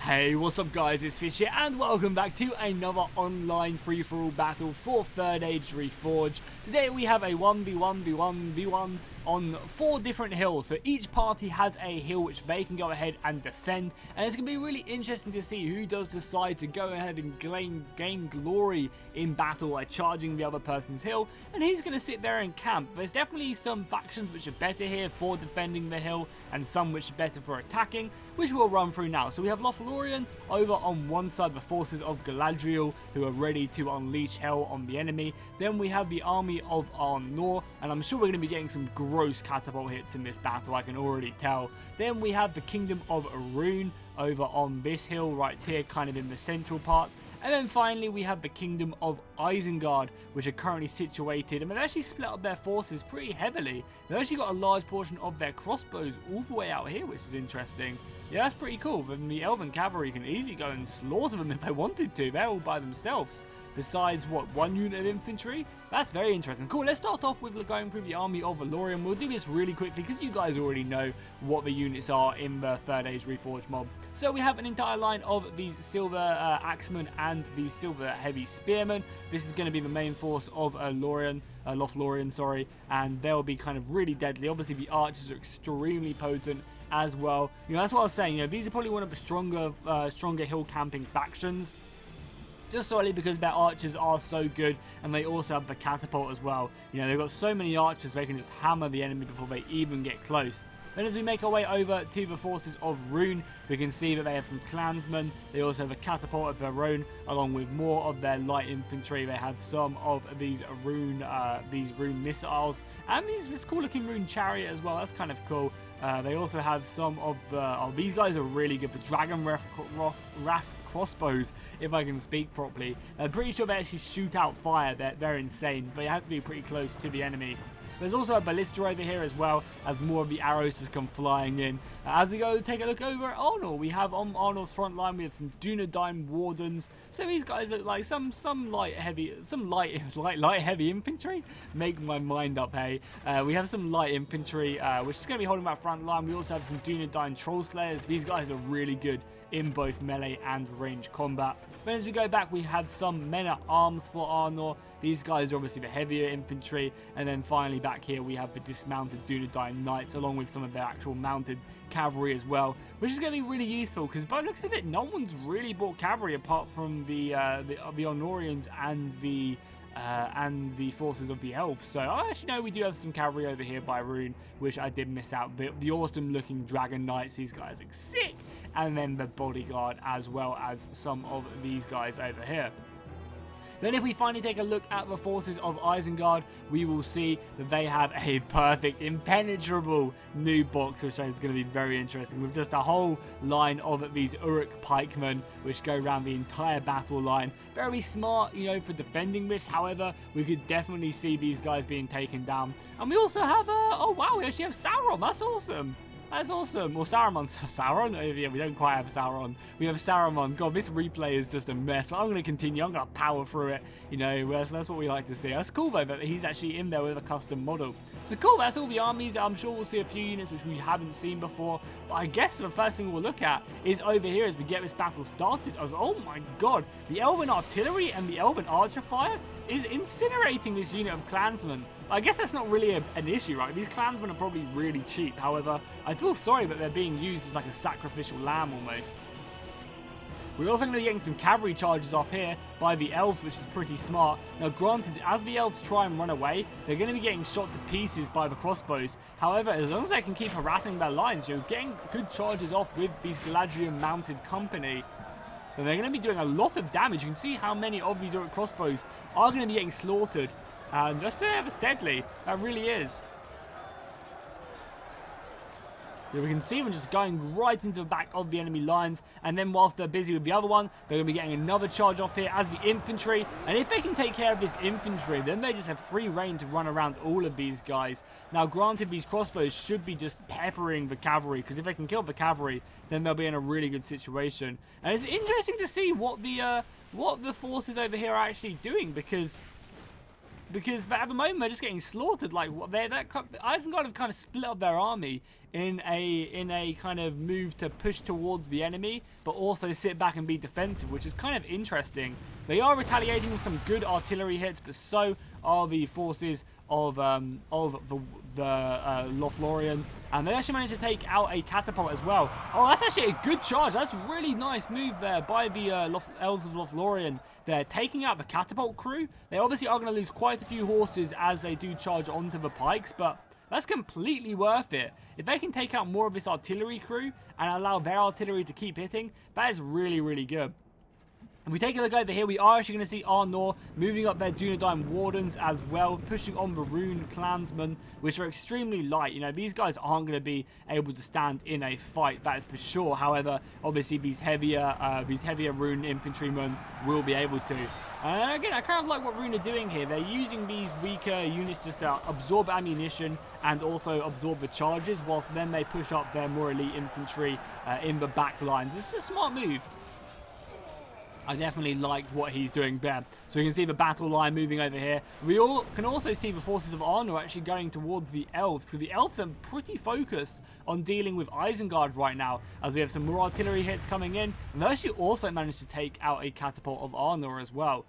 Hey, what's up guys, it's Fish here and welcome back to another online free-for-all battle for 3rd Age Reforged. Today we have a 1v1v1v1 on 4 different hills, so each party has a hill which they can go ahead and defend, and it's going to be really interesting to see who does decide to go ahead and gain glory in battle by charging the other person's hill, and who's going to sit there and camp. There's definitely some factions which are better here for defending the hill and some which are better for attacking, which we'll run through now. So we have Reforged over on one side, the forces of Galadriel who are ready to unleash hell on the enemy. Then we have the army of Arnor, and I'm sure we're going to be getting some gross catapult hits in this battle, I can already tell. Then we have the kingdom of Rune over on this hill right here, kind of in the central part. And then finally we have the kingdom of Isengard, which are currently situated, and they've actually split up their forces pretty heavily. They've actually got a large portion of their crossbows all the way out here, which is interesting. Yeah, that's pretty cool. Then the Elven Cavalry can easily go and slaughter them if they wanted to. They're all by themselves. Besides, what, 1 unit of infantry? That's very interesting. Cool, let's start off with going through the army of Valorian. We'll do this really quickly because you guys already know what the units are in the 3rd Age Reforged mob. So we have an entire line of these silver axemen and these silver heavy spearmen. This is going to be the main force of Lothlorien, sorry, and they'll be kind of really deadly. Obviously, the archers are extremely potent as well. You know, that's what I was saying. You know, these are probably one of the stronger hill camping factions, just solely because their archers are so good, and they also have the catapult as well. You know, they've got so many archers they can just hammer the enemy before they even get close. Then as we make our way over to the forces of Rune, we can see that they have some clansmen. They also have a catapult of their own, along with more of their light infantry. They have some of these Rune missiles, and this cool looking Rune chariot as well. That's kind of cool. They also have some of the... Oh, these guys are really good for Dragon Wrath crossbows, if I can speak properly. I'm pretty sure they actually shoot out fire. They're insane, but you have to be pretty close to the enemy. There's also a ballista over here as well, as more of the arrows just come flying in. As we go take a look over at Arnor, we have on Arnor's front line, we have some Dunedain wardens. So these guys look like some light heavy infantry. Make my mind up, hey. We have some light infantry, which is going to be holding that front line. We also have some Dunedain troll slayers. These guys are really good in both melee and range combat. Then as we go back, we have some men at arms for Arnor. These guys are obviously the heavier infantry. And then finally back here we have the dismounted Dunedain knights, along with some of their actual mounted cavalry as well, which is going to be really useful because by the looks of it, no one's really bought cavalry apart from the Arnorians and the forces of the elves. So I actually know we do have some cavalry over here by Rune, which I did miss out. The awesome looking dragon knights, these guys look sick, and then the bodyguard, as well as some of these guys over here. Then if we finally take a look at the forces of Isengard, we will see that they have a perfect, impenetrable new box, which is going to be very interesting, with just a whole line of these Uruk pikemen, which go around the entire battle line. Very smart, you know, for defending this. However, we could definitely see these guys being taken down. And we also have, oh wow, we actually have Sauron. That's awesome. That's awesome. Well, Sauron? Yeah, we don't quite have Sauron. We have Saruman. God, this replay is just a mess. But I'm going to continue. I'm going to power through it. You know, that's what we like to see. That's cool, though, that he's actually in there with a custom model. So cool, that's all the armies. I'm sure we'll see a few units which we haven't seen before. But I guess the first thing we'll look at is over here as we get this battle started. As, oh my god, the Elven artillery and the Elven archer fire is incinerating this unit of clansmen. I guess that's not really an issue, right? These clansmen are probably really cheap. However, I feel sorry that they're being used as like a sacrificial lamb almost. We're also going to be getting some cavalry charges off here by the elves, which is pretty smart. Now granted, as the elves try and run away, they're going to be getting shot to pieces by the crossbows. However, as long as they can keep harassing their lines, you know, getting good charges off with these Galadriel mounted company, then they're going to be doing a lot of damage. You can see how many of these crossbows are going to be getting slaughtered. And that's deadly. That really is. Yeah, we can see them just going right into the back of the enemy lines, and then whilst they're busy with the other one, they're going to be getting another charge off here as the infantry, and if they can take care of this infantry, then they just have free reign to run around all of these guys. Now granted, these crossbows should be just peppering the cavalry, because if they can kill the cavalry, then they'll be in a really good situation. And it's interesting to see what the forces over here are actually doing, because because at the moment they're just getting slaughtered. Like Isengard have kind of split up their army in a kind of move to push towards the enemy, but also sit back and be defensive, which is kind of interesting. They are retaliating with some good artillery hits, but so are the forces of the Lothlorien, and they actually managed to take out a catapult as well. Oh, that's actually a good charge. That's a really nice move there by the Elves of Lothlorien. They're taking out the catapult crew. They obviously are going to lose quite a few horses as they do charge onto the pikes, but that's completely worth it. If they can take out more of this artillery crew and allow their artillery to keep hitting, that is really, really good. If we take a look over here, we are actually going to see Arnor moving up their Dunedain Wardens as well, pushing on the Rune clansmen, which are extremely light. You know, these guys aren't going to be able to stand in a fight, that is for sure. However, obviously these heavier Rune infantrymen will be able to. And again, I kind of like what Rune are doing here. They're using these weaker units just to absorb ammunition and also absorb the charges, whilst then they push up their more elite infantry in the back lines. It's a smart move. I definitely like what he's doing there. So we can see the battle line moving over here. We can also see the forces of Arnor actually going towards the elves, because the elves are pretty focused on dealing with Isengard right now, as we have some more artillery hits coming in. And they actually also managed to take out a catapult of Arnor as well,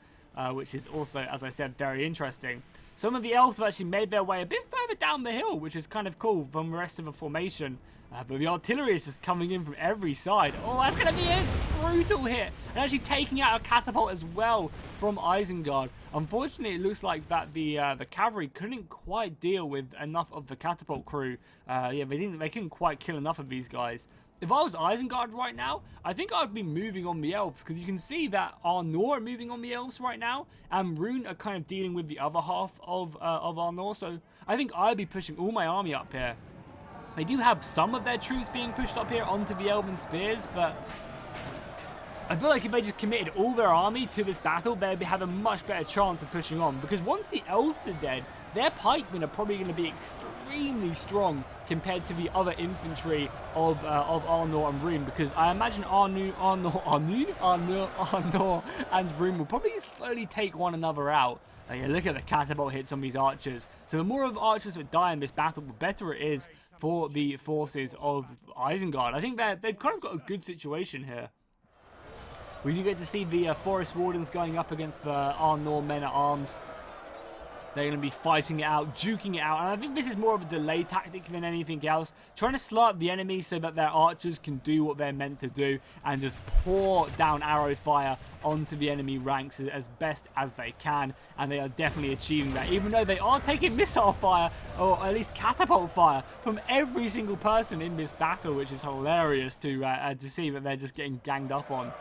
which is also, as I said, very interesting. Some of the elves have actually made their way a bit further down the hill, which is kind of cool from the rest of the formation. But the artillery is just coming in from every side. Oh, that's going to be a brutal hit. And actually taking out a catapult as well from Isengard. Unfortunately, it looks like that the cavalry couldn't quite deal with enough of the catapult crew. Yeah, they couldn't quite kill enough of these guys. If I was Isengard right now, I think I'd be moving on the elves, because you can see that Arnor are moving on the elves right now, and Rune are kind of dealing with the other half of Arnor. So I think I'd be pushing all my army up here. They do have some of their troops being pushed up here onto the Elven Spears, but I feel like if they just committed all their army to this battle, they'd have a much better chance of pushing on. Because once the elves are dead, their pikemen are probably going to be extremely strong compared to the other infantry of Arnor and Rune. Because I imagine Arnor and Rune will probably slowly take one another out. Yeah, look at the catapult hits on these archers. So the more of archers that die in this battle, the better it is for the forces of Isengard. I think they've kind of got a good situation here. We do get to see the Forest Wardens going up against the Arnor men-at-arms. They're going to be fighting it out, duking it out. And I think this is more of a delay tactic than anything else. Trying to slow up the enemy so that their archers can do what they're meant to do and just pour down arrow fire onto the enemy ranks as best as they can. And they are definitely achieving that. Even though they are taking missile fire, or at least catapult fire, from every single person in this battle, which is hilarious to see that they're just getting ganged up on.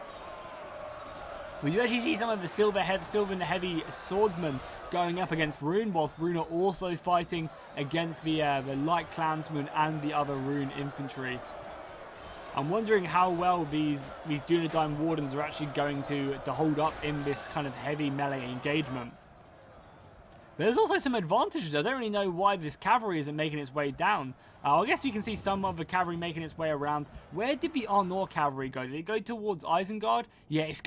We do actually see some of the silver and heavy swordsmen going up against Rune, whilst Rune are also fighting against the light clansmen and the other Rune infantry. I'm wondering how well these Dunedain Wardens are actually going to hold up in this kind of heavy melee engagement. There's also some advantages. I don't really know why this cavalry isn't making its way down. I guess we can see some of the cavalry making its way around. Where did the Arnor cavalry go? Did it go towards Isengard? Yeah, it's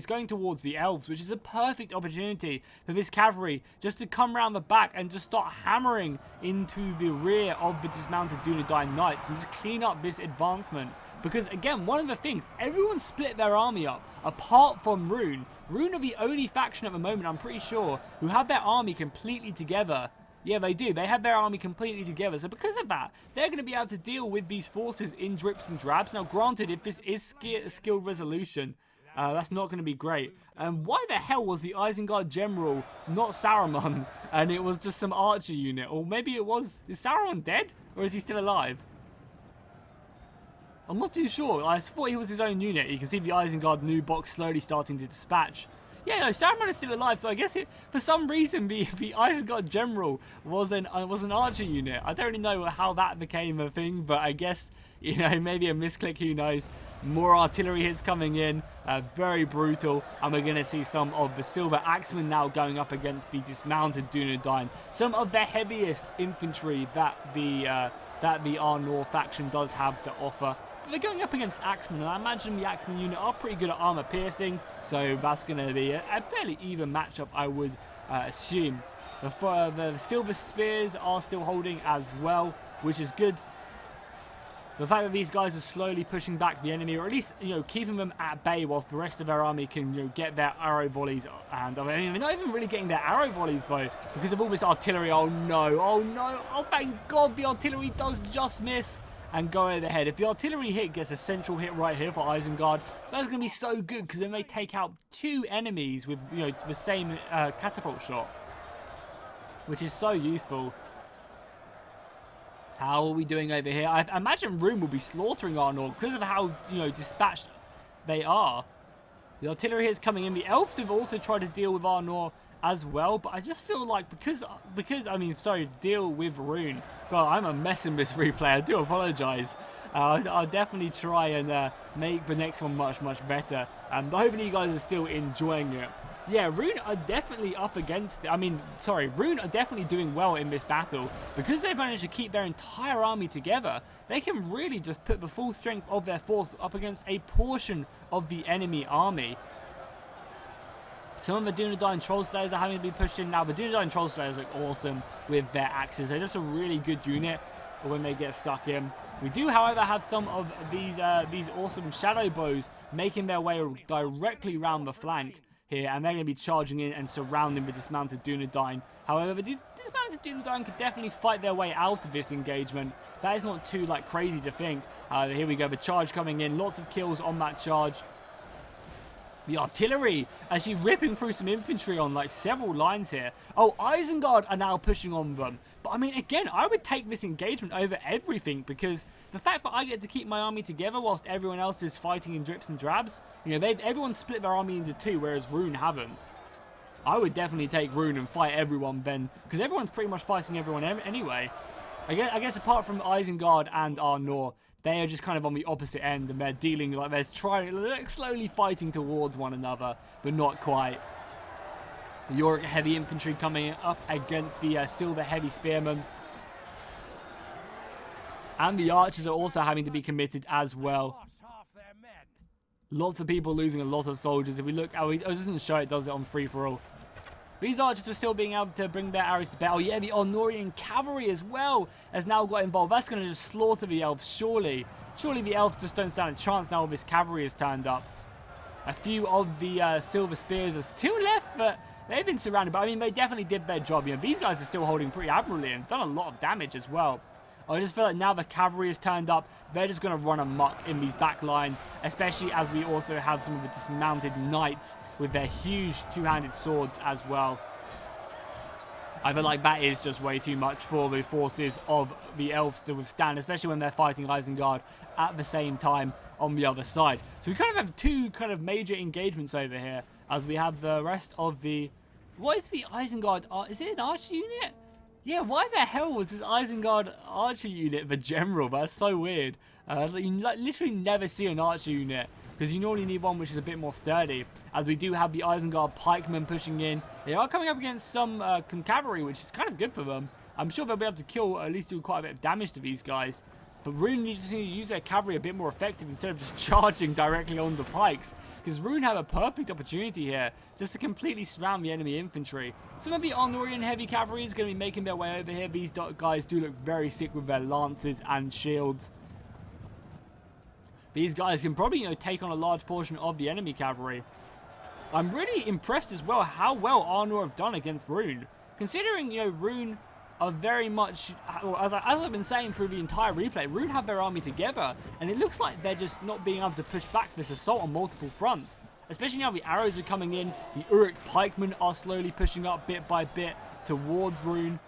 going towards the elves, which is a perfect opportunity for this cavalry just to come around the back and just start hammering into the rear of the dismounted Dunedain knights and just clean up this advancement. Because again, one of the things, everyone split their army up, apart from Rune. Rune are the only faction at the moment, I'm pretty sure, who have their army completely together. Yeah, they do. They have their army completely together. So because of that, they're going to be able to deal with these forces in drips and drabs. Now, granted, if this is skilled resolution, that's not going to be great. Why the hell was the Isengard general not Saruman, and it was just some archer unit? Or maybe it was... Is Saruman dead? Or is he still alive? I'm not too sure. I thought he was his own unit. You can see the Isengard new box slowly starting to dispatch. Yeah, no, Saruman is still alive, so I guess for some reason the Isengard general was an archer unit. I don't really know how that became a thing, but I guess, you know, maybe a misclick, who knows. More artillery hits coming in, very brutal, and we're going to see some of the Silver Axemen now going up against the dismounted Dunedain. Some of the heaviest infantry that the Arnor faction does have to offer. They're going up against Axemen, and I imagine the Axemen unit are pretty good at armor piercing, so that's going to be a fairly even matchup, I would assume. The silver spears are still holding as well, which is good. The fact that these guys are slowly pushing back the enemy, or at least, you know, keeping them at bay whilst the rest of their army can, you know, get their arrow volleys. And I mean, they're not even really getting their arrow volleys, though, because of all this artillery. Oh, no. Oh, no. Oh, thank God the artillery does just miss and go over the head. If the artillery hit gets a central hit right here for Isengard, that's going to be so good, because then they take out 2 enemies with, you know, the same catapult shot, which is so useful. How are we doing over here? I imagine Rune will be slaughtering Arnor because of how, you know, dispatched they are. The artillery is coming in. The elves have also tried to deal with Arnor as well, but I just feel like because I mean, sorry, deal with Rune. God, I'm a mess in this replay. I do apologize. I'll definitely try and make the next one much better. And hopefully you guys are still enjoying it. Yeah, Rune are definitely up against it. I mean, sorry, Rune are definitely doing well in this battle. Because they've managed to keep their entire army together, they can really just put the full strength of their force up against a portion of the enemy army. Some of the Dunedain Troll Slayers are having to be pushed in now. The Dunedain Troll Slayers look awesome with their axes. They're just a really good unit when they get stuck in. We do, however, have some of these awesome shadow bows making their way directly around the flank here, and they're going to be charging in and surrounding the dismounted Dunedain. However, the dismounted Dunedain could definitely fight their way out of this engagement. That is not too crazy to think. Here we go, the charge coming in, lots of kills on that charge. The artillery actually ripping through some infantry on several lines here. Oh, Isengard are now pushing on them. But I mean, again, I would take this engagement over everything, because the fact that I get to keep my army together whilst everyone else is fighting in drips and drabs, you know, everyone split their army into 2, whereas Rune haven't. I would definitely take Rune and fight everyone then, because everyone's pretty much fighting everyone anyway. I guess apart from Isengard and Arnor, they are just kind of on the opposite end, and they're dealing they're trying slowly fighting towards one another, but not quite. The Yorick heavy infantry coming up against the silver heavy spearmen, and the archers are also having to be committed as well. Lots of people losing a lot of soldiers. If we look, it doesn't show it, does it, on free for all? These archers are still being able to bring their arrows to bear. Oh yeah, the Arnorian cavalry as well has now got involved. That's going to just slaughter the elves, surely. Surely the elves just don't stand a chance now this cavalry has turned up. A few of the silver spears are still left, but they've been surrounded. But I mean, they definitely did their job. You know, these guys are still holding pretty admirably and done a lot of damage as well. I just feel like now the cavalry has turned up, they're just going to run amok in these back lines, especially as we also have some of the dismounted knights with their huge two-handed swords as well. I feel like that is just way too much for the forces of the elves to withstand, especially when they're fighting Isengard at the same time on the other side. So we kind of have 2 kind of major engagements over here, as we have the rest of the... What is the Isengard? Is it an archer unit? Yeah, why the hell was this Isengard archer unit the general? That's so weird. You literally never see an archer unit, because you normally need one which is a bit more sturdy. As we do have the Isengard pikemen pushing in. They are coming up against some cavalry, which is kind of good for them. I'm sure they'll be able to kill, or at least do quite a bit of damage to these guys. But Rune needs to use their cavalry a bit more effective instead of just charging directly on the pikes. Because Rune have a perfect opportunity here just to completely surround the enemy infantry. Some of the Arnorian heavy cavalry is going to be making their way over here. These guys do look very sick with their lances and shields. These guys can probably, you know, take on a large portion of the enemy cavalry. I'm really impressed as well how well Arnor have done against Rune. Considering, you know, Rune are very much, as I've been saying through the entire replay, Rune have their army together, and it looks like they're just not being able to push back this assault on multiple fronts. Especially now the arrows are coming in, the Uruk pikemen are slowly pushing up bit by bit towards Rune.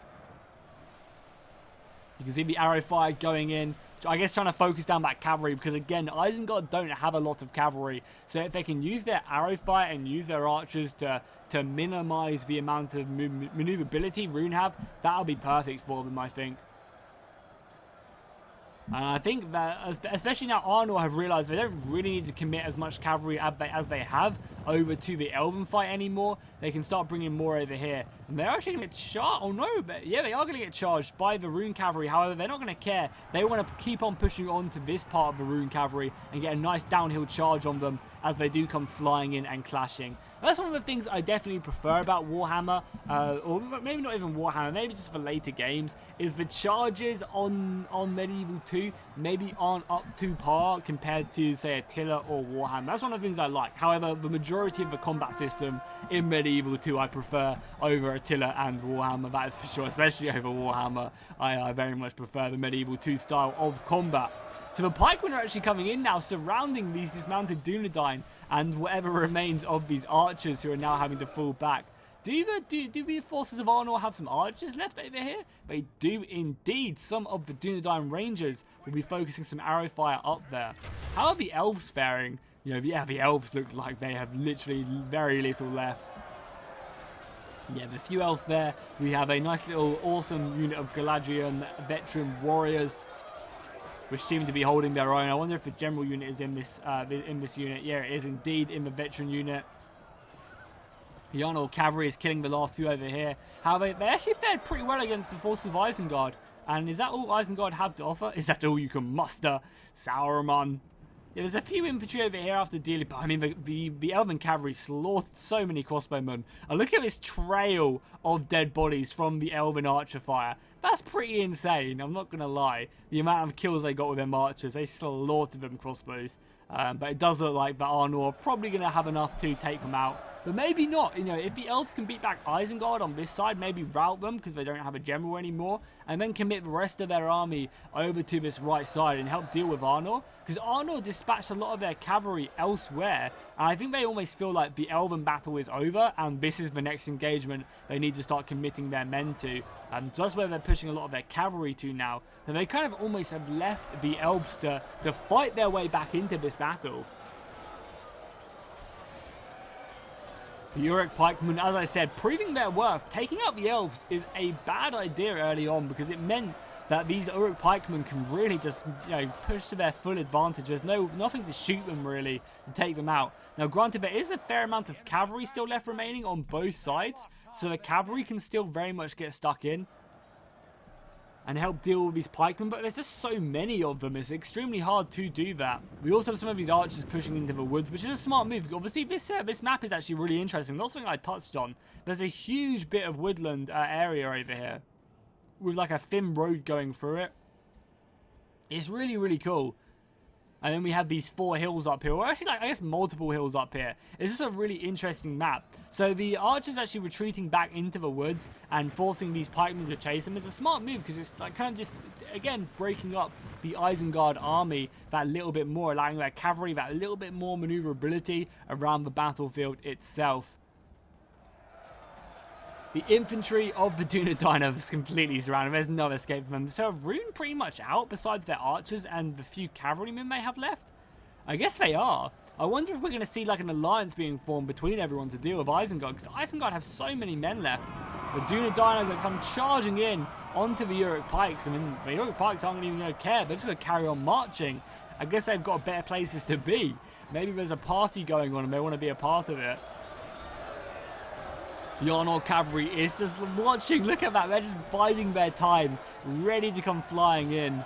You can see the arrow fire going in. I guess trying to focus down that cavalry, because again, Isengard don't have a lot of cavalry, so if they can use their arrow fire and use their archers to minimize the amount of maneuverability Rune have, that'll be perfect for them, I think. And I think that, especially now Arnor have realized they don't really need to commit as much cavalry as they have. over to the Elven fight anymore, they can start bringing more over here. And they're actually going to get charged. Oh no, but yeah, they are going to get charged by the Rune Cavalry. However, they're not going to care. They want to keep on pushing on to this part of the Rune Cavalry and get a nice downhill charge on them as they do come flying in and clashing. That's one of the things I definitely prefer about Warhammer, or maybe not even Warhammer, maybe just for later games, is the charges on Medieval 2 maybe aren't up to par compared to, say, Attila or Warhammer. That's one of the things I like. However, the majority of the combat system in Medieval 2 I prefer over Attila and Warhammer, that is for sure, especially over Warhammer. I very much prefer the Medieval 2 style of combat. So the pikemen are actually coming in now, surrounding these dismounted Dunedain and whatever remains of these archers who are now having to fall back. Do the forces of Arnor have some archers left over here? They do indeed. Some of the Dunedain Rangers will be focusing some arrow fire up there. How are the elves faring? You know, yeah, the elves look like they have literally very little left. Yeah, the few elves there. We have a nice little awesome unit of Galadrian veteran warriors, which seem to be holding their own. I wonder if the general unit is in this unit. Yeah, it is indeed in the veteran unit. The Arnor Cavalry is killing the last few over here. However, they actually fared pretty well against the forces of Isengard. And is that all Isengard have to offer? Is that all you can muster? Sauron. Yeah, there's a few infantry over here after dealing, but I mean, the Elven Cavalry slaughtered so many crossbowmen. And look at this trail of dead bodies from the Elven archer fire. That's pretty insane, I'm not going to lie. The amount of kills they got with their archers, they slaughtered them crossbows. But it does look like the Arnor are probably going to have enough to take them out. But maybe not. You know, if the elves can beat back Isengard on this side, maybe rout them because they don't have a general anymore, and then commit the rest of their army over to this right side and help deal with Arnor. Because Arnor dispatched a lot of their cavalry elsewhere, and I think they almost feel like the Elven battle is over, and this is the next engagement they need to start committing their men to. So that's where they're pushing a lot of their cavalry to now. So they kind of almost have left the elves to fight their way back into this battle. The Uruk pikemen, as I said, proving their worth. Taking out the elves is a bad idea early on because it meant that these Uruk pikemen can really just, you know, push to their full advantage. There's nothing to shoot them really to take them out. Now, granted, there is a fair amount of cavalry still left remaining on both sides, so the cavalry can still very much get stuck in and help deal with these pikemen, but there's just so many of them, it's extremely hard to do that. We also have some of these archers pushing into the woods, which is a smart move. Obviously, this map is actually really interesting. Not something I touched on. There's a huge bit of woodland area over here with like a thin road going through it. It's really, really cool. And then we have these 4 hills up here, or actually, like, I guess multiple hills up here. It's just a really interesting map. So the archers actually retreating back into the woods and forcing these pikemen to chase them is a smart move because it's like kind of just, again, breaking up the Isengard army that little bit more, allowing their cavalry that little bit more maneuverability around the battlefield itself. The infantry of the Dunedain is completely surrounded. There's no escape from them. So Rune pretty much out besides their archers and the few cavalrymen they have left? I guess they are. I wonder if we're going to see like an alliance being formed between everyone to deal with Isengard, because Isengard have so many men left. The Dunedain are going to come charging in onto the Uruk pikes. I mean, the Uruk pikes aren't even going to care. They're just going to carry on marching. I guess they've got better places to be. Maybe there's a party going on and they want to be a part of it. The Arnor Cavalry is just watching. Look at that. They're just biding their time, ready to come flying in.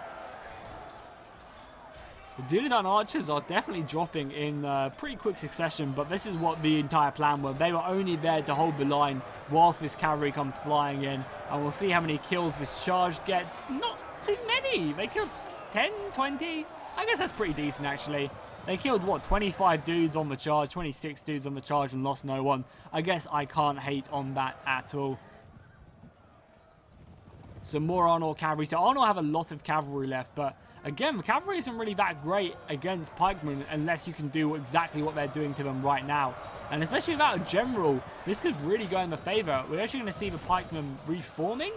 The Dunedain archers are definitely dropping in pretty quick succession, but this is what the entire plan was. They were only there to hold the line whilst this cavalry comes flying in, and we'll see how many kills this charge gets. Not too many. They killed 10, 20. I guess that's pretty decent, actually. They killed, what, 25 dudes on the charge, 26 dudes on the charge and lost no one. I guess I can't hate on that at all. Some more Arnor cavalry. So Arnor have a lot of cavalry left, but again, the cavalry isn't really that great against pikemen unless you can do exactly what they're doing to them right now. And especially without a general, this could really go in their favour. We're actually going to see the pikemen reforming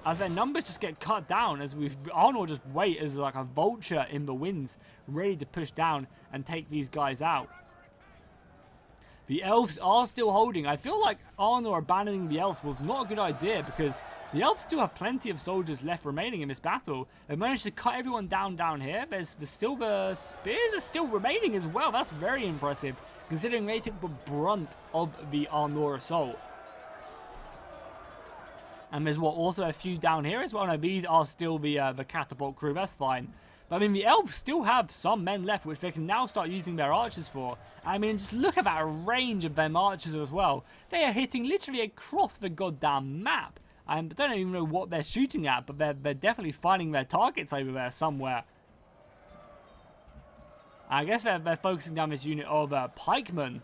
as their numbers just get cut down, as Arnor just wait as like a vulture in the winds, ready to push down and take these guys out. The elves are still holding. I feel like Arnor abandoning the elves was not a good idea because The elves still have plenty of soldiers left remaining in this battle. They've managed to cut everyone down here. There's the silver spears are still remaining as well. That's very impressive, considering they took the brunt of the Arnor assault. And there's also a few down here as well. No, these are still the catapult crew. That's fine. But I mean, the elves still have some men left, which they can now start using their archers for. I mean, just look at that range of them archers as well. They are hitting literally across the goddamn map. I don't even know what they're shooting at, but they're definitely finding their targets over there somewhere. I guess they're focusing down this unit of pikemen.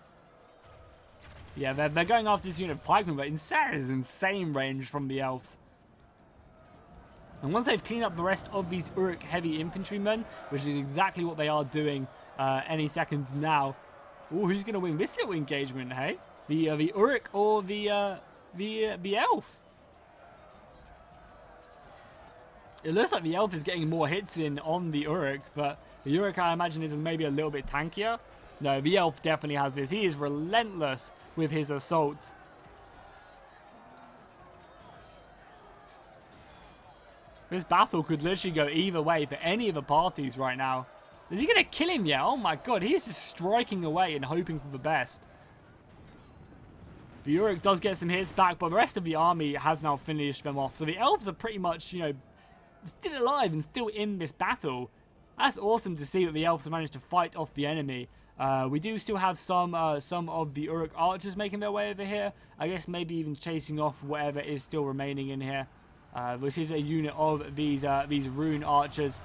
Yeah, they're going after this unit of pikemen, but that is insane range from the elves. And once they've cleaned up the rest of these Uruk heavy infantrymen, which is exactly what they are doing any second now. Ooh, who's going to win this little engagement, hey? The Uruk or the elf? It looks like the elf is getting more hits in on the Uruk, but the Uruk, I imagine, is maybe a little bit tankier. No, the elf definitely has this. He is relentless with his assaults. This battle could literally go either way for any of the parties right now. Is he going to kill him yet? Oh my god, he is just striking away and hoping for the best. The Uruk does get some hits back, but the rest of the army has now finished them off. So the elves are pretty much, you know, still alive and still in this battle. That's awesome to see that the elves have managed to fight off the enemy. We do still have some of the Uruk archers making their way over here. I guess maybe even chasing off whatever is still remaining in here. Which is a unit of these Rune archers.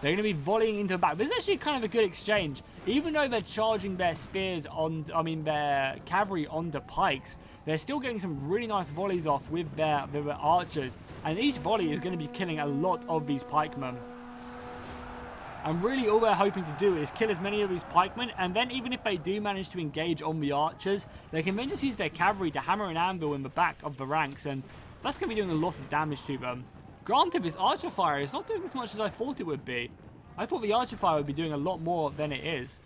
They're going to be volleying into the back. This is actually kind of a good exchange. Even though they're charging their spears on, their cavalry onto pikes, they're still getting some really nice volleys off with their archers. And each volley is going to be killing a lot of these pikemen. And really all they're hoping to do is kill as many of these pikemen, and then even if they do manage to engage on the archers, they can then just use their cavalry to hammer an anvil in the back of the ranks, and that's going to be doing a lot of damage to them. Granted, this archer fire is not doing as much as I thought it would be. I thought the archer fire would be doing a lot more than it is.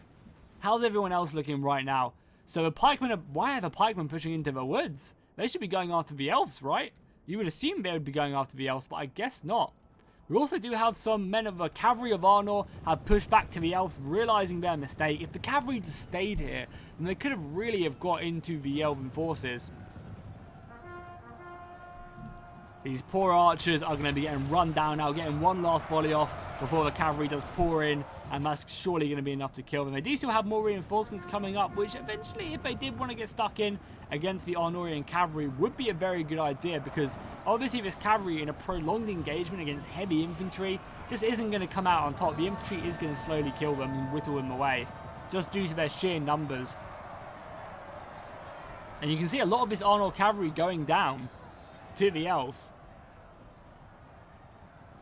How's everyone else looking right now? So the pikemen are... Why are the pikemen pushing into the woods? They should be going after the elves, right? You would assume they would be going after the elves, but I guess not. We also do have some men of the Cavalry of Arnor have pushed back to the elves, realizing their mistake. If the cavalry just stayed here, then they could have really got into the elven forces. These poor archers are going to be getting run down now, getting one last volley off before the cavalry does pour in, and that's surely going to be enough to kill them. They do still have more reinforcements coming up, which eventually, if they did want to get stuck in against the Arnorian cavalry, would be a very good idea, because obviously this cavalry in a prolonged engagement against heavy infantry just isn't going to come out on top. The infantry is going to slowly kill them and whittle them away, just due to their sheer numbers. And you can see a lot of this Arnor cavalry going down to the elves.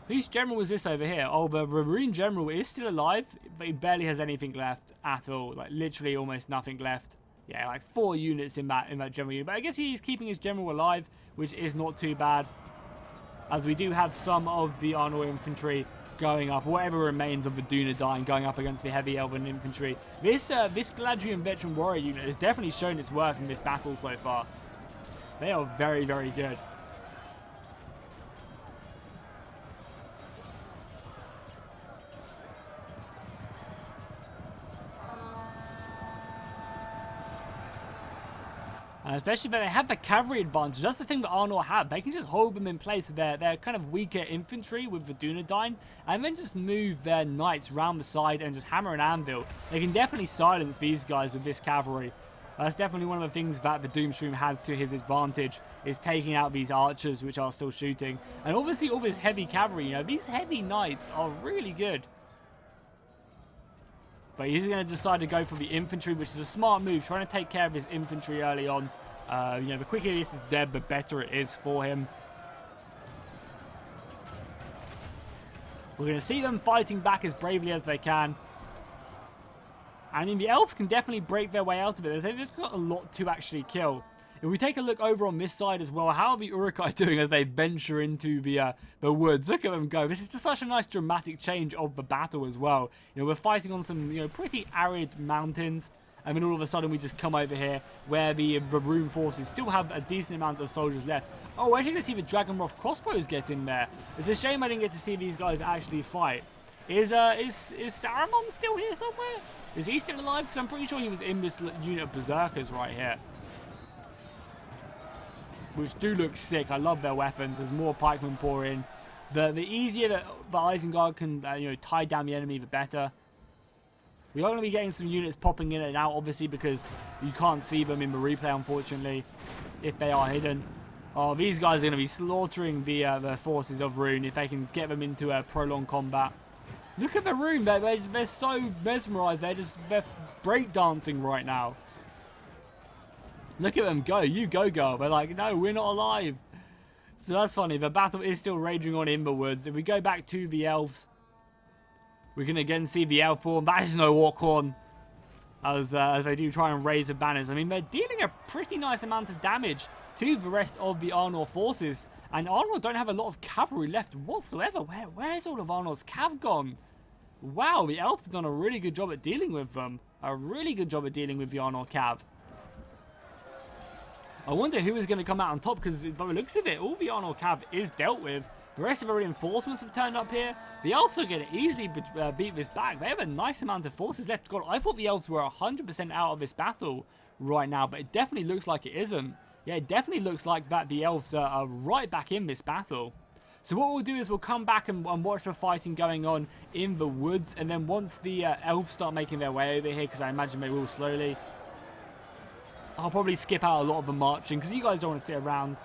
Whose general was this over here? Oh, the Rune general is still alive, but he barely has anything left at all. Like, literally almost nothing left. Yeah, like 4 units in that general unit. But I guess he's keeping his general alive, which is not too bad. As we do have some of the Arnor infantry going up, whatever remains of the Dunedain going up against the heavy elven infantry. This Galadriel veteran warrior unit has definitely shown its worth in this battle so far. They are very, very good. And especially if they have the cavalry advantage. That's the thing that Arnor have. They can just hold them in place with their kind of weaker infantry with the Dunedain, and then just move their knights round the side and just hammer an anvil. They can definitely silence these guys with this cavalry. That's definitely one of the things that the Doomstream has to his advantage, is taking out these archers which are still shooting. And obviously all this heavy cavalry, you know, these heavy knights are really good. But he's going to decide to go for the infantry, which is a smart move, trying to take care of his infantry early on. You know, the quicker this is dead, the better it is for him. We're going to see them fighting back as bravely as they can. And then the elves can definitely break their way out of it. They've just got a lot to actually kill. If we take a look over on this side as well, how are the Uruk-hai doing as they venture into the woods? Look at them go. This is just such a nice dramatic change of the battle as well. You know, we're fighting on some, you know, pretty arid mountains, and then all of a sudden we just come over here where the Rune forces still have a decent amount of soldiers left. Oh, we're actually going to see the Dragonroth crossbows get in there. It's a shame I didn't get to see these guys actually fight. Is Saruman still here somewhere? Is he still alive? Because I'm pretty sure he was in this unit of Berserkers right here. Which do look sick. I love their weapons. There's more pikemen pour in. The easier that Isengard can tie down the enemy, the better. We are going to be getting some units popping in and out, obviously, because you can't see them in the replay, unfortunately, if they are hidden. Oh, these guys are going to be slaughtering the forces of Rune if they can get them into a prolonged combat. Look at the Rune. They're so mesmerized. They're breakdancing right now. Look at them go. You go, girl. They're like, no, we're not alive. So that's funny. The battle is still raging on in the woods. If we go back to the elves, we can again see the elf form. That is no Walkhorn. As they do try and raise the banners. I mean, they're dealing a pretty nice amount of damage to the rest of the Arnor forces. And Arnor don't have a lot of cavalry left whatsoever. Where is all of Arnor's cav gone? Wow, the elves have done a really good job at dealing with them. A really good job at dealing with the Arnor cav. I wonder who is going to come out on top, because by the looks of it, all the Arnor cav is dealt with. The rest of the reinforcements have turned up here. The elves are going to easily beat this back. They have a nice amount of forces left. God, I thought the elves were 100% out of this battle right now, but it definitely looks like it isn't. Yeah, it definitely looks like that the elves are right back in this battle. So what we'll do is we'll come back and watch the fighting going on in the woods, and then once the elves start making their way over here, because I imagine they will slowly, I'll probably skip out a lot of the marching, because you guys don't want to sit around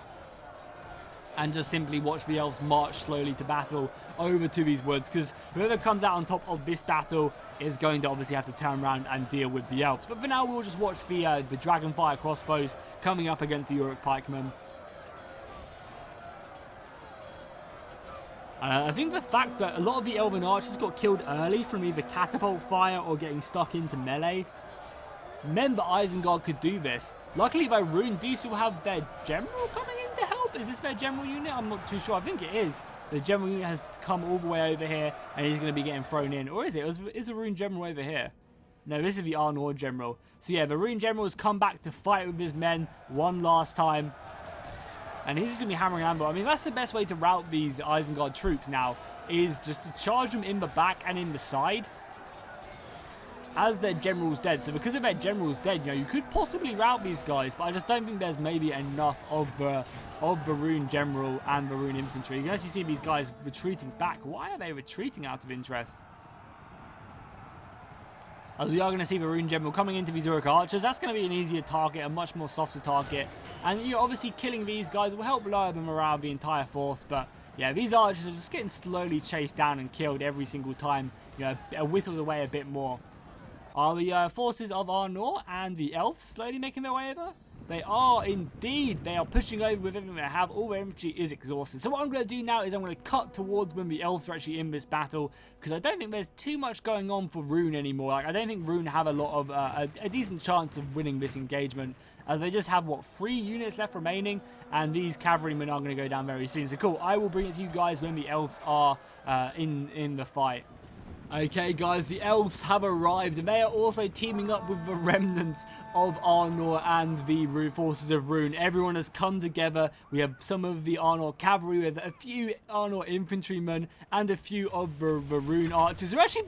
and just simply watch the elves march slowly to battle over to these woods, because whoever comes out on top of this battle is going to obviously have to turn around and deal with the elves. But for now, we'll just watch the Dragonfire crossbows coming up against the Uruk pikemen. I think the fact that a lot of the Elven archers got killed early from either catapult fire or getting stuck into melee meant that Isengard could do this. Luckily, though, Rune do still have their general coming in to help. Is this their general unit? I'm not too sure. I think it is. The general unit has come all the way over here, and he's going to be getting thrown in. Or is it? Is the Rune general over here? No, this is the Arnor general. So yeah, the Rune general has come back to fight with his men one last time. And he's just going to be hammering amber. I mean, that's the best way to rout these Isengard troops now, is just to charge them in the back and in the side as their general's dead. So because of their general's dead, you could possibly rout these guys, but I just don't think there's maybe enough of the Rune general and the Rune infantry. You can actually see these guys retreating back. Why are they retreating out of interest? As we are going to see the Rune general coming into these Uruk archers. That's going to be an easier target, a much more softer target. And obviously killing these guys will help lower the morale of the entire force. But yeah, these archers are just getting slowly chased down and killed every single time. Whittled away a bit more. Are the forces of Arnor and the elves slowly making their way over? They are indeed. They are pushing over with everything they have. All their infantry is exhausted. So what I'm going to do now is I'm going to cut towards when the elves are actually in this battle, because I don't think there's too much going on for Rune anymore. Like, I don't think Rune have a lot of a decent chance of winning this engagement, as they just have, what, 3 units left remaining, and these cavalrymen are going to go down very soon. So cool, I will bring it to you guys when the elves are in the fight. Okay guys, the elves have arrived, and they are also teaming up with the remnants of Arnor and the forces of Rune. Everyone has come together. We have some of the Arnor cavalry with a few Arnor infantrymen and a few of the Rune archers. They're actually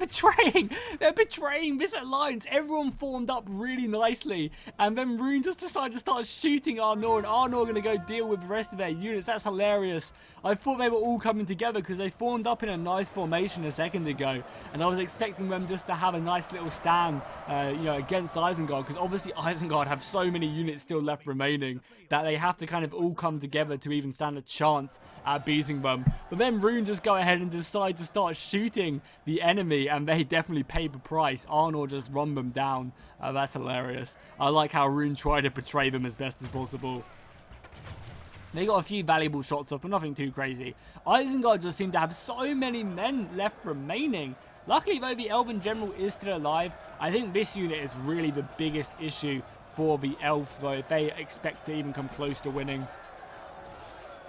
they're betraying this alliance. Everyone formed up really nicely, and then Rune just decided to start shooting Arnor, and Arnor are going to go deal with the rest of their units. That's hilarious. I thought they were all coming together because they formed up in a nice formation a second ago. And I was expecting them just to have a nice little stand, against Isengard, because obviously Isengard have so many units still left remaining that they have to kind of all come together to even stand a chance at beating them. But then Rune just go ahead and decide to start shooting the enemy, and they definitely paid the price. Arnor just run them down. That's hilarious. I like how Rune tried to portray them as best as possible. They got a few valuable shots off, but nothing too crazy. Isengard just seem to have so many men left remaining. Luckily, though, the Elven General is still alive. I think this unit is really the biggest issue for the Elves, though, if they expect to even come close to winning.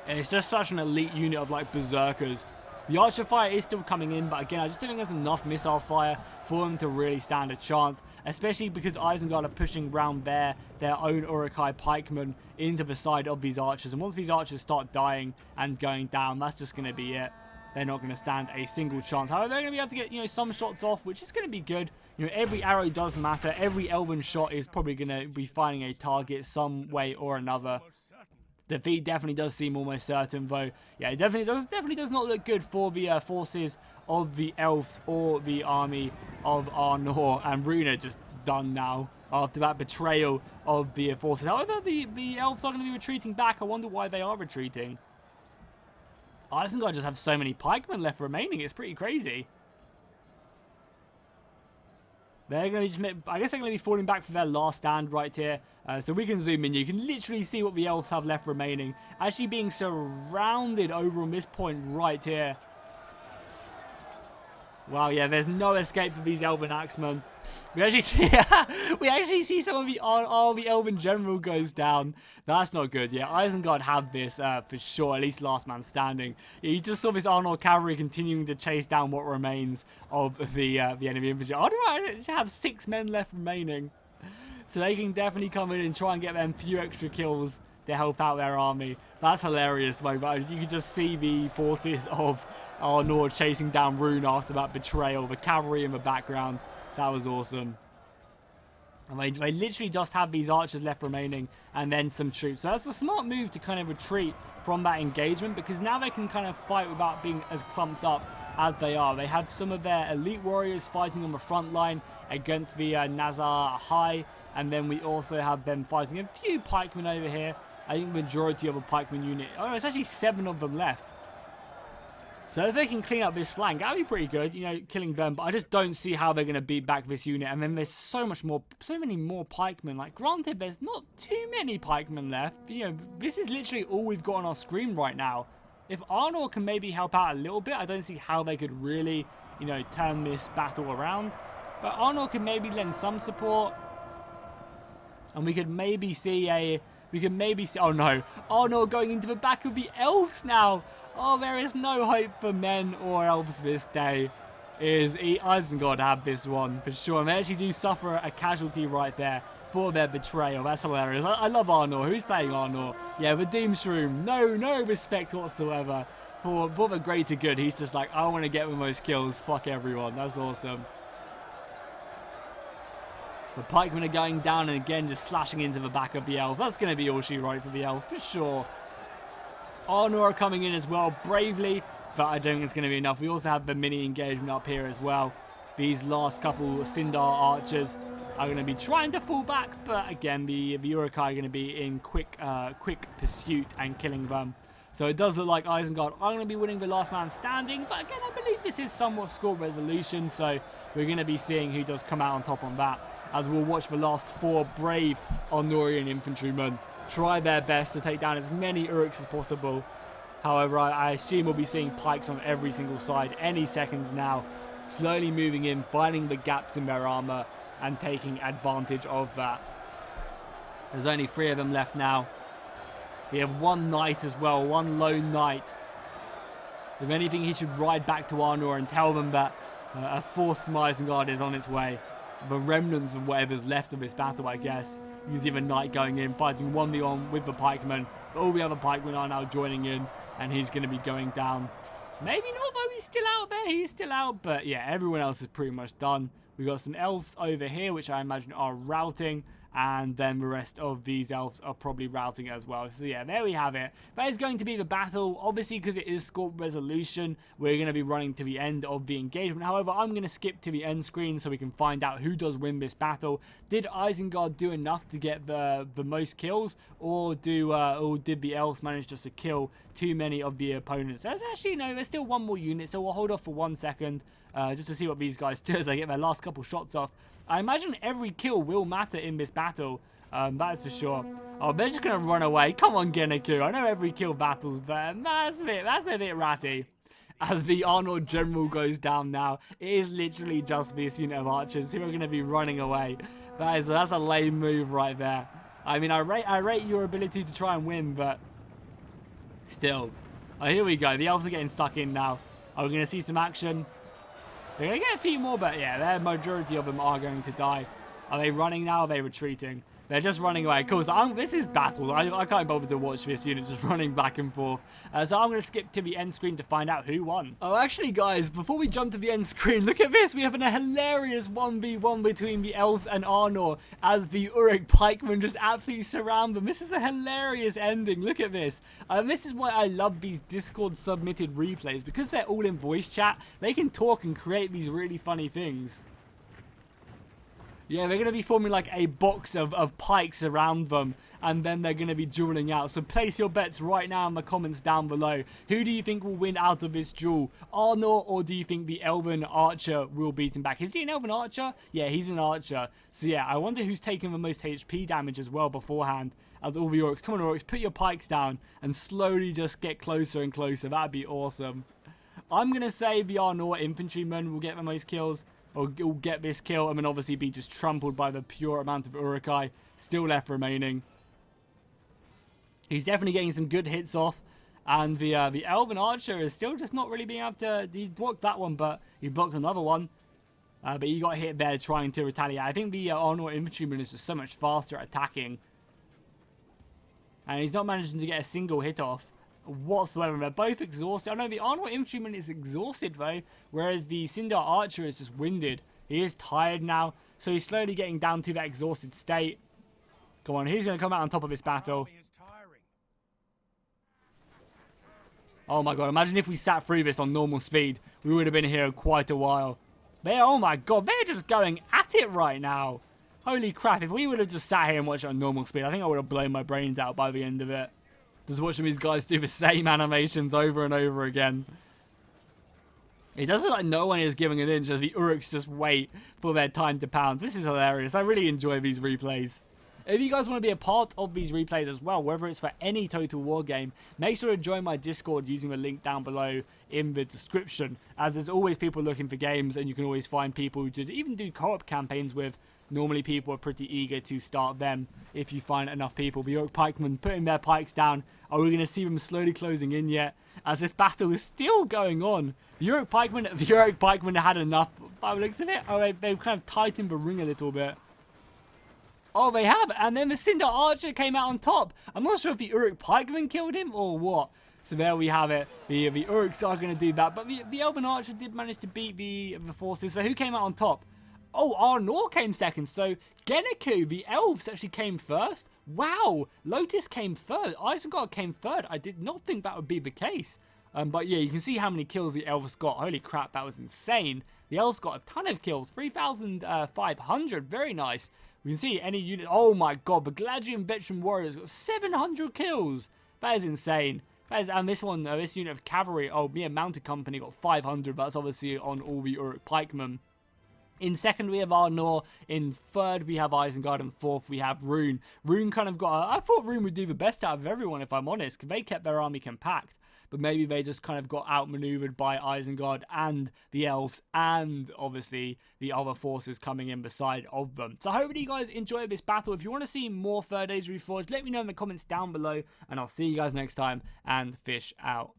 And it's just such an elite unit of, like, Berserkers. The archer fire is still coming in, but again, I just don't think there's enough missile fire for them to really stand a chance, especially because Isengard are pushing round their own Urukai pikemen into the side of these archers. And once these archers start dying and going down, that's just going to be it. They're not going to stand a single chance. However, they're going to be able to get, you know, some shots off, which is going to be good. You know, every arrow does matter. Every Elven shot is probably going to be finding a target some way or another. Defeat definitely does seem almost certain, though. Yeah, it definitely does not look good for the forces of the elves or the army of Arnor. And Rune are just done now after that betrayal of the forces. However, the elves are going to be retreating back. I wonder why they are retreating. Isengard just have so many pikemen left remaining. It's pretty crazy. They're going to just, I guess they're going to be falling back for their last stand right here. So we can zoom in. You can literally see what the elves have left remaining. Actually being surrounded over on this point right here. Wow, yeah, there's no escape for these Elven axemen. We actually see some of the the Elven general goes down. That's not good. Yeah, Isengard have this for sure. At least last man standing. Yeah, you just saw this Arnor cavalry continuing to chase down what remains of the enemy infantry. I have 6 men left remaining, so they can definitely come in and try and get them few extra kills to help out their army. That's hilarious, mate. But you can just see the forces of Arnor chasing down Rune after that betrayal. The cavalry in the background. That was awesome. And they literally just have these archers left remaining and then some troops. So that's a smart move to kind of retreat from that engagement, because now they can kind of fight without being as clumped up as they are. They had some of their elite warriors fighting on the front line against the Nazar High, and then we also have them fighting a few pikemen over here. I think the majority of a pikeman unit. Oh, no, it's actually 7 of them left. So if they can clean up this flank, that would be pretty good, you know, killing them. But I just don't see how they're going to beat back this unit. And then there's so many more pikemen. Like, granted, there's not too many pikemen left. You know, this is literally all we've got on our screen right now. If Arnor can maybe help out a little bit, I don't see how they could really, you know, turn this battle around. But Arnor can maybe lend some support. And we could maybe see oh no, Arnor going into the back of the elves now. Oh, there is no hope for men or elves this day. Isengard have this one for sure. And they actually do suffer a casualty right there for their betrayal. That's hilarious. I love Arnor. Who's playing Arnor? Yeah, the Doomshroom. No respect whatsoever for the greater good. He's just like, I want to get the most kills. Fuck everyone. That's awesome. The pikemen are going down and again just slashing into the back of the elves. That's going to be all she wrote for the elves for sure. Arnor are coming in as well bravely, but I don't think it's going to be enough. We also have the mini engagement up here as well. These last couple Sindar archers are going to be trying to fall back, but again, the Urukai are going to be in quick pursuit and killing them. So it does look like Isengard are going to be winning the last man standing, but again, I believe this is somewhat score resolution, so we're going to be seeing who does come out on top on that, as we'll watch the last 4 brave Arnorian infantrymen try their best to take down as many Uruks as possible. However, I assume we'll be seeing pikes on every single side any second now, slowly moving in, finding the gaps in their armor and taking advantage of that. There's only 3 of them left now. We have 1 knight as well, 1 lone knight. If anything, he should ride back to Arnor and tell them that a force from Isengard is on its way. The remnants of whatever's left of this battle, I guess. You can see the knight going in, fighting 1v1 with the pikemen. But all the other pikemen are now joining in, and he's going to be going down. Maybe not, though. He's still out there. He's still out. But yeah, everyone else is pretty much done. We've got some elves over here, which I imagine are routing. And then the rest of these elves are probably routing as well. So yeah, there we have it. That is going to be the battle. Obviously, because it is score resolution, we're going to be running to the end of the engagement. However, I'm going to skip to the end screen so we can find out who does win this battle. Did Isengard do enough to get the most kills? Or did the elves manage just to kill too many of the opponents? There's actually, no, there's still 1 more unit. So we'll hold off for 1 second just to see what these guys do as they get their last couple shots off. I imagine every kill will matter in this battle. That is for sure. Oh, they're just going to run away. Come on, Gennaku. I know every kill battles, but that's a bit ratty. As the Arnor general goes down now, it is literally just this unit of archers who are going to be running away. That's a lame move right there. I mean, I rate your ability to try and win, but still. Oh, here we go. The elves are getting stuck in now. Are we going to see some action? They're going to get a few more, but yeah, the majority of them are going to die. Are they running now? Are they retreating? They're just running away. Cool, so this is battles. I can't bother to watch this unit just running back and forth. So I'm going to skip to the end screen to find out who won. Oh, actually, guys, before we jump to the end screen, look at this. We have a hilarious 1v1 between the Elves and Arnor as the Uruk pikemen just absolutely surround them. This is a hilarious ending. Look at this. This is why I love these Discord submitted replays. Because they're all in voice chat, they can talk and create these really funny things. Yeah, they're going to be forming like a box of pikes around them, and then they're going to be dueling out. So place your bets right now in the comments down below. Who do you think will win out of this duel? Arnor, or do you think the Elven Archer will beat him back? Is he an Elven Archer? Yeah, he's an Archer. So yeah, I wonder who's taking the most HP damage as well beforehand. As all the Orcs, come on Orcs, put your pikes down and slowly just get closer and closer. That'd be awesome. I'm going to say the Arnor infantrymen will get the most kills. Or get this kill and then obviously be just trampled by the pure amount of Urukai still left remaining. He's definitely getting some good hits off. And the Elven Archer is still just not really being able to... He blocked that one, but he blocked another one. But he got hit there trying to retaliate. I think the Arnor infantryman is just so much faster at attacking. And he's not managing to get a single hit off whatsoever. They're both exhausted. I know the Arnor infantryman is exhausted though, whereas the Sindar Archer is just winded. He is tired now, so he's slowly getting down to that exhausted state. Come on, he's going to come out on top of this battle. Oh my god, imagine if we sat through this on normal speed. We would have been here quite a while. Oh my god, they're just going at it right now. Holy crap, if we would have just sat here and watched it on normal speed, I think I would have blown my brains out by the end of it. Just watching these guys do the same animations over and over again. It does look like no one is giving an inch as the Uruks just wait for their time to pounce. This is hilarious. I really enjoy these replays. If you guys want to be a part of these replays as well, whether it's for any Total War game, make sure to join my Discord using the link down below in the description, as there's always people looking for games, and you can always find people to even do co-op campaigns with. Normally people are pretty eager to start them if you find enough people. The York pikemen putting their pikes down. Are we going to see them slowly closing in yet? As this battle is still going on. The York pikemen had enough by the looks of it. Oh, they've kind of tightened the ring a little bit. Oh, they have. And then the Sindar Archer came out on top. I'm not sure if the Uruk pikemen killed him or what. So there we have it. The Uruks are going to do that. But the Elven Archer did manage to beat the forces. So who came out on top? Oh, Arnor came second. So Genniku, the elves, actually came first. Wow. Lotus came third. Isengard came third. I did not think that would be the case. But yeah, you can see how many kills the elves got. Holy crap, that was insane. The elves got a ton of kills. 3,500. Very nice. We can see any unit. Oh my god, the Gladian Veteran Warriors got 700 kills. That is insane. And this one, this unit of Cavalry, a Mounted Company got 500. That's obviously on all the Uruk pikemen. In second, we have Arnor. In third, we have Isengard. And fourth, we have Rune. Rune kind of got... I thought Rune would do the best out of everyone, if I'm honest, because they kept their army compact. But maybe they just kind of got outmaneuvered by Isengard and the elves and, obviously, the other forces coming in beside of them. So hopefully you guys enjoyed this battle. If you want to see more Third Age Reforged, let me know in the comments down below. And I'll see you guys next time. And fish out.